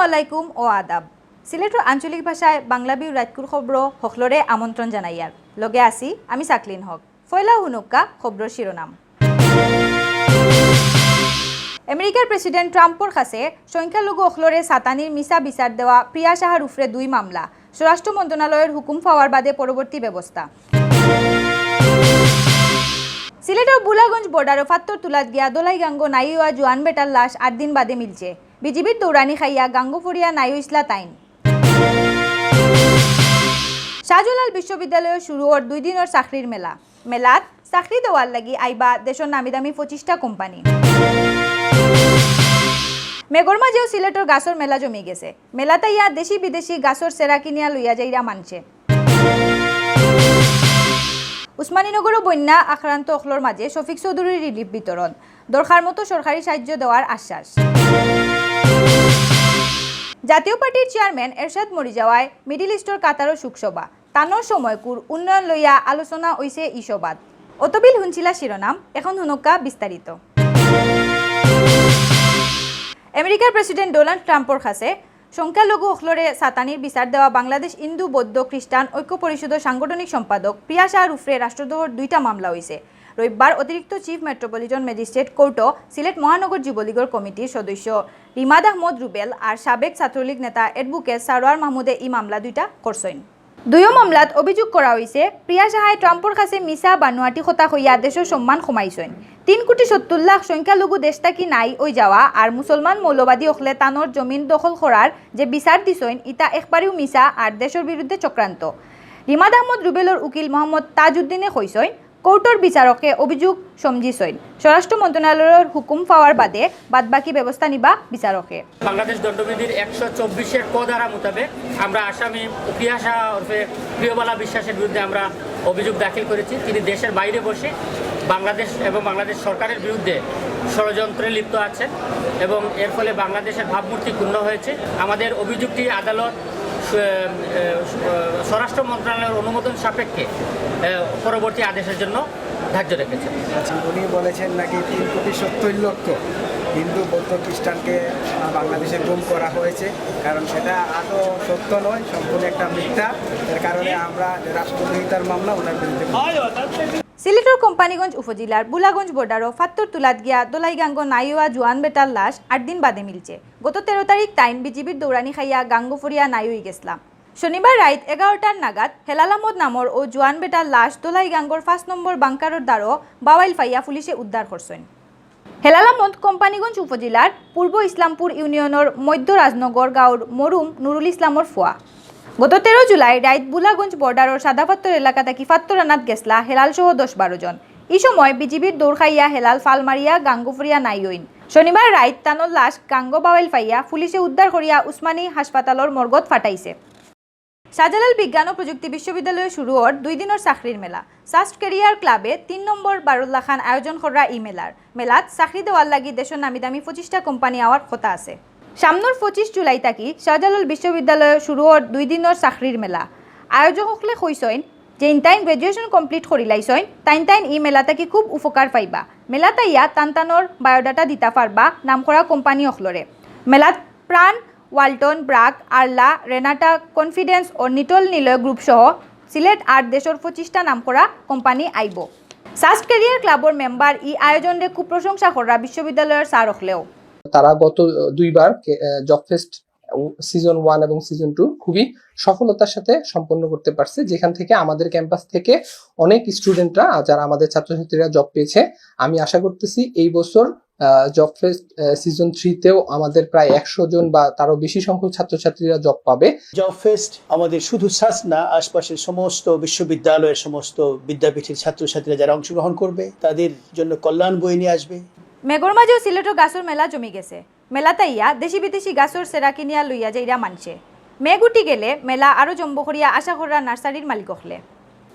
আলাইকুম ও আদাব। সিলেটর আঞ্চলিক ভাষায় বাংলাভিউ রাতকুর খবর হকলরে আমন্ত্রণ জানাইয়ার লগে আছি আমি সাকলিন হক। ফয়লা হুনুক্কা খবর শিরোনাম। আমেরিকার প্রেসিডেন্ট ট্রাম্পর কাছে সংখ্যালঘু হকলরে সাতানির মিসা বিচার দেওয়া প্রিয়া সাহার উফরে 2 মামলা, স্বরাষ্ট্র মন্ত্রণালয়ের হুকুম পাওয়ার বাদে পরবর্তী ব্যবস্থা। সিলেটের বুলাগঞ্জ বর্ডারও ফাত্তর তুলাত গিয়া দোলাই গাঙ্গো নাইয়া জোয়ান বেটার লাশ 8 দিন বাদে মিলছে। বিজিবির দৌড়ানি খাইয়া গাঙ্গোফরিয়া নাইও ইসলা তাইন। শাহজালাল বিশ্ববিদ্যালয়ে শুরু ওর 2 দিনের চাকরির মেলা। মেলাত চাকরি দেওয়ার লাগি আইবা দেশের নামি দামি 25টা কোম্পানি। মেঘর মাঝেও সিলেটের গাছর মেলা জমি গেছে। মেলাতে ইয়া দেশি বিদেশি গাছর সেরা কিনিয়া লইয়া যাইরা মানছে। উসমানীনগর বন্যা আক্রান্ত অখলর মাঝে শফিক চৌধুরীর রিলিফ বিতরণ, দরকার মতো সরকারি সাহায্য দেওয়ার আশ্বাস। জাতীয় পার্টির চেয়ারম্যান এরশাদ মরি যাওয়ায় মিডিল ইস্টর কাতারও শোকসভা, তানোর সময়কুর উন্নয়ন লইয়া আলোচনা হইছে ই সভাত। অতবিল হুনছিলা শিরোনাম, এখন হুনকা বিস্তারিত। আমেরিকার প্রেসিডেন্ট ডোনাল্ড ট্রাম্পর কাছে সংখ্যালঘু হকলরে সাতানির বিচার দেওয়া বাংলাদেশ হিন্দু বৌদ্ধ খ্রিস্টান ঐক্য পরিষদের সাংগঠনিক সম্পাদক প্রিয়া সাহার উফরে রাষ্ট্রদ্রোহের 2টা মামলা হয়েছে। রবিবার অতিরিক্ত চিফ মেট্রোপলিটন ম্যাজিস্ট্রেট কোর্টও সিলেট মহানগর যুবলীগের কমিটির সদস্য রিমাদ আহমদ রুবেল আর সাবেক ছাত্রলীগ নেতা অ্যাডভোকেট সারোয়ার মাহমুদে এই মামলা 2টা করছেন। 2 মামলাত অভিযোগ করা হয়েছে প্রিয়া সাহায় ট্রাম্পর কাছে মিসা বানুয়াটি কথা হইয়া দেশের সম্মান কমাইছেন। 3,70,00,000 সংখ্যালঘু দেশ থাকি নাই ওই যাওয়া আর মুসলমান মৌলবাদী হকলে তানোর জমিন দখল করার যে বিচার দিছেন ইটা একবারেও মিসা আর দেশের বিরুদ্ধে চক্রান্ত। রিমাদ আহমদ রুবেলর উকিল মোহাম্মদ তাজউদ্দিনে কইছেন কোর্টর বিচারকে অভিযোগ সমঝিছেন, স্বরাষ্ট্র মন্ত্রণালয়ের হুকুম পাওয়ার বাদে বাদবাকি ব্যবস্থা নিবা বিচারকে। বাংলাদেশ দণ্ডবিধির 124-এর ক ধারা মোতাবেক আমরা আসামি প্রিয়া সাহা ওরফে প্রিয়বালা বিশ্বাসের বিরুদ্ধে আমরা অভিযোগ দাখিল করেছি। তিনি দেশের বাইরে বসে বাংলাদেশ এবং বাংলাদেশ সরকারের বিরুদ্ধে ষড়যন্ত্রে লিপ্ত আছেন এবং এর ফলে বাংলাদেশের ভাবমূর্তি ক্ষুণ্ণ হয়েছে। আমাদের অভিযোগটি আদালত স্বরাষ্ট্র মন্ত্রণালয়ের অনুমোদন সাপেক্ষে পরবর্তী আদেশের জন্য ধার্য রেখেছেন। উনি বলেছেন নাকি 3,70,00,000 হিন্দু বৌদ্ধ খ্রিস্টানকে বাংলাদেশে গুম করা হয়েছে, কারণ সেটা আদৌ সত্য নয়, সম্পূর্ণ একটা মিথ্যা। এর কারণে আমরা রাষ্ট্রদ্রোহিতার মামলা ওনার বিরুদ্ধে। সিলেটের কোম্পানিগঞ্জ উপজেলার বুলাগঞ্জ বর্ডারও ফাত্তর তুলাত গিয়া দোলাইগাঙ্গ নাইয়া জোয়ান বেটার লাশ 8 দিন বাদে মিলছে। গত 13 তারিখ টাইম বিজিবির দৌড়ানি খাইয়া গাঙ্গোফরিয়া নাইই গেছলাম। শনিবার রাত 11টার নাগাদ হেলাল আহমদ নামর ও জোয়ান বেটার লাশ দোলাইগাঙ্গর 5 নম্বর বাংকারের দ্বারও বাওয়াইল ফাইয়া পুলিশে উদ্ধার করছেন। হেলাল আহমদ কোম্পানিগঞ্জ উপজেলার পূর্ব ইসলামপুর ইউনিয়নের মধ্য রাজনগর গাঁওর মরুম নুরুল ইসলামর ফুয়া। গত 13 জুলাই রাত বুলাগঞ্জ বর্ডারের সাদাপাত্তর এলাকা থেকে ফাত্তর আনাত গেছলা হেলাল সহ 10-12 জন। এই সময় বিজিবির দৌড় খাইয়া হেলাল ফালমারিয়া গাঙ্গোফরিয়া নাইইন। শনিবার রাত তানোর লাশ গাঙ্গো বাওয়াইল ফাইয়া পুলিশে উদ্ধার করিয়া উসমানী হাসপাতালের মর্গত ফাটাইছে। শাহজালাল বিজ্ঞান ও প্রযুক্তি বিশ্ববিদ্যালয়ে শুরু ওর 2 দিনের চাকরির মেলা। সাস্ট ক্যারিয়ার ক্লাবে 3 নম্বর বারুল্লাহ খান আয়োজন করা এই মেলাত চাকরি দেওয়ার লাগি দেশের নামি দামি 25টা কোম্পানি আওয়ার কথা আছে। সামনের 25 জুলাই থাকি শাহজালাল বিশ্ববিদ্যালয়ে শুরু ওর 2 দিনের চাকরির মেলা। আয়োজকসকলে কইছেন যে তাইন গ্রাজুয়েশন কমপ্লিট করি লাইছেন তাইন এই মেলা থাকি খুব উপকার পাইবা। মেলাতে ইয়া টানটানোর বায়োডাটা দিতে পারবা নাম করা কোম্পানি অখলরে। মেলাত প্রাণ, ওয়ালটন, ব্রাক, আরলা, রেনাটা, কনফিডেন্স ও নিটল নিলয় গ্রুপ সহ সিলেট আর দেশের 25টা নাম করা কোম্পানি আইব। সাস্ট ক্যারিয়ার ক্লাবর মেম্বার ই আয়োজনে খুব প্রশংসা করা বিশ্ববিদ্যালয়ের স্যার হলেও তারা গত 2বার জব ফেস্ট সিজন 1 এবং সিজন 2 খুবই সফলতার সাথে সম্পন্ন করতে পারছে, যেখান থেকে আমাদের ক্যাম্পাস থেকে অনেক স্টুডেন্টরা যারা আমাদের ছাত্রছাত্রীরা জব পেয়েছে। আমি আশা করতেছি এই বছর জব ফেস্ট সিজন 3-তেও আমাদের প্রায় 100 জন বা তারও বেশি সংখ্যক ছাত্রছাত্রীরা জব পাবে। জব ফেস্ট আমাদের শুধু সাস না, আশপাশের সমস্ত বিশ্ববিদ্যালয়ের সমস্ত বিদ্যাপীঠের ছাত্রছাত্রীরা যারা অংশগ্রহণ করবে তাদের জন্য কল্যাণ বই নিয়ে আসবে। মেঘর মাঝেও সিলেটের গাছর মেলা জমি গেছে। মেলাতে ইয়া দেশি বিদেশি গাছর সেরা কিনিয়া লইয়া যাইরা মানছে। মেঘ উঠি গেলে মেলা আরো জম্ব করিয়া আশা করা নার্সারির মালিক হলে।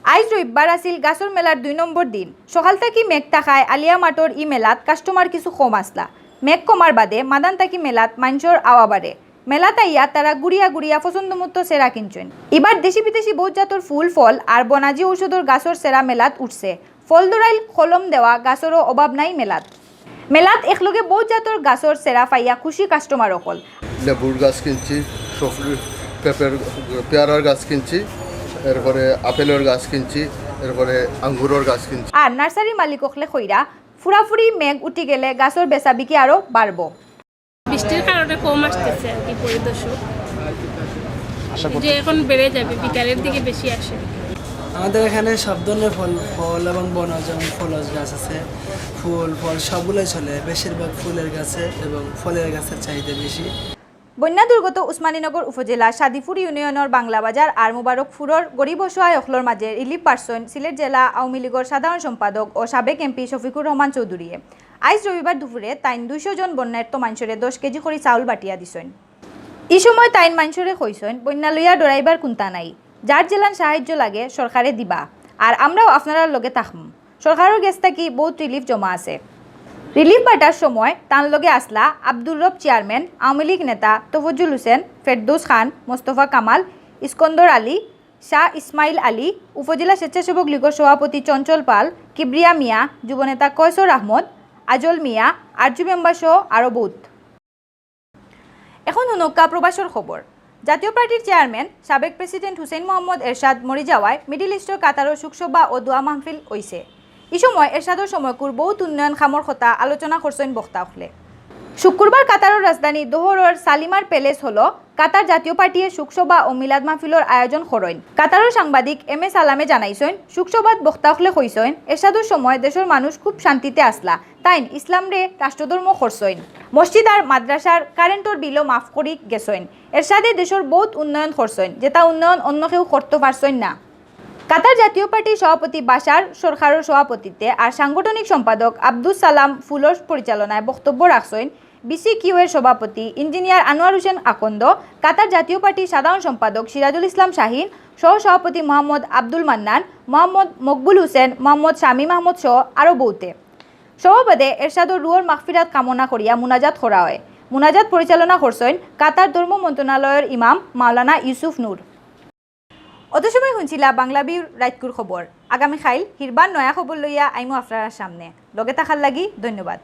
আজ রবিবার আসিল গাছর মেলার 2 নম্বর দিন। সকাল থাকি মেঘ থাকায় আলিয়া মাঠর ই মেলাত কাস্টমার কিছু কম আসলা। মেঘ কমার বাদে মাদান থাকি মেলাত মানুষের আওয়া বাড়ে। মেলাতে ইয়া তারা গুড়িয়া গুড়িয়া পছন্দ মতো সেরা কিনছেন। এবার দেশি বিদেশি বহুত জাতর ফুল ফল আর বনাজি ঔষধর গাছর সেরা মেলাত উঠছে। ফল দরাইল কলম দেওয়া গাছরও অভাব নাই মেলাত। মেলাত একলগে বহুত জাতর গাছর সেরা পাইয়া খুশি কাস্টমার অকল। লেবুর গাছ কিনছি, পেয়ারার গাছ কিনছি, এরপরে আপেলের গাছ কিনছি, এরপরে আঙ্গুরের গাছ কিনছি। আর নার্সারি মালিক অকলে কইরা ফুরাফুরি মেঘ উঠি গেলে গাছর বেচা বিক্রি আরো বাড়বো। বৃষ্টির কারণে কম আসতেছে আর কি পরিদর্শক, যে এখন বেড়ে যাবে, বিকালের দিকে বেশি আসে। আমাদের এখানে সব ধরনের ফল এবং বনজ এবং ফলজ গাছ আছে। ফুল ফল সবগুলোই চলে, বেশিরভাগ ফুলের গাছে এবং ফলের গাছের চাহিদা বেশি। বন্যা দুর্গত উসমানীনগর উপজেলা সাদিপুর ইউনিয়নের বাংলা বাজার আর মুবারকপুরের গরিব অসহায় অখলর মাঝে রিলিফ পার্সন সিলেট জেলা আওয়ামী লীগের সাধারণ সম্পাদক ও সাবেক এমপি শফিকুর রহমান চৌধুরীয়ে আজ রবিবার দুপুরে তাইন 200 জন বন্যার্ত মানুষরে 10 কেজি করে চাউল বাটিয়া দিছেন। এই সময় তাইন মানুষরে কইছেন বন্যা লইয়া ডরাইবার কুন্তা নাই, যার জেলান সাহায্য লাগে সরকারে দিবা, আর আমরাও আপনারা লগে থাকম। সরকারের গেছ থাকি বহুত রিলিফ জমা আছে। রিলিফ বাটার সময় তার লগে আসলা আব্দুর রব চেয়ারম্যান, আওয়ামী লীগ নেতা তফজুল হোসেন, ফেরদৌস খান, মোস্তফা কামাল, ইস্কন্দর আলী, শাহ ইসমাইল আলী, উপজেলা স্বেচ্ছাসেবক লীগের সভাপতি চঞ্চল পাল, কিবরিয়া মিয়া, যুবনেতা কয়সর আহমদ, আজল মিয়া, আরজু মেম্বার সহ আরও বহুত। এখন হুনক্কা প্রবাসর খবর। জাতীয় পার্টির চেয়ারম্যান সাবেক প্রেসিডেন্ট হুসেইন মোহাম্মদ এরশাদ মরি যাওয়ায় মিডিল ইস্টর কাতারও শোকসভা ও দোয়া মাহফিল হইছে। এই সময় এরশাদর সময়কুর বহুত উন্নয়ন খামর কথা আলোচনা করছেন বক্তা হলে। শুক্রবার কাতারের রাজধানী দোহরের সালিমার প্যালেস হলো কাতার জাতীয় পার্টির শোকসভা ও মিলাদ মাহফিলের আয়োজন করেন। কাতারের সাংবাদিক এম এ সালামে জানাইছেন, শোকসভাত বক্তা হলে কইছেন এরশাদর সময় দেশের মানুষ খুব শান্তিতে আসলা, তাইন ইসলাম রে রাষ্ট্রধর্ম করছেন, মসজিদ আর মাদ্রাসার কারেন্টর বিলও মাফ করি গেছেন। এরশাদে দেশের বহুত উন্নয়ন করছেন, যেটা উন্নয়ন অন্য কেউ করতে পারছেন না। কাতার জাতীয় পার্টির সভাপতি বাশার সরকারের সভাপতিত্বে আর সাংগঠনিক সম্পাদক আব্দুল সালাম ফুলর পরিচালনায় বক্তব্য রাখছেন BCQ এর সভাপতি ইঞ্জিনিয়ার আনোয়ার হোসেন আকন্দ, কাতার জাতীয় পার্টির সাধারণ সম্পাদক সিরাজুল ইসলাম শাহিন, সহ সভাপতি মোহাম্মদ আব্দুল মান্নান, মোহাম্মদ মকবুল হোসেন, মোহাম্মদ শামীম আহমদ সহ আরও বহুতে। সভাপদে এরশাদর রুহর মাগফিরাত কামনা করিয়া মুনাজাত করা হয়। মুনাজাত পরিচালনা করছেন কাতার ধর্ম মন্ত্রণালয়ের ইমাম মাওলানা ইউসুফ নূর। অত সময় শুনছিলা বাংলাভিউর রাইতকুর খবর। আগামীকাল হিরবান নয়া খবর লইয়া আইমো আপনার সামনে। লগে থাকার লাগি ধন্যবাদ।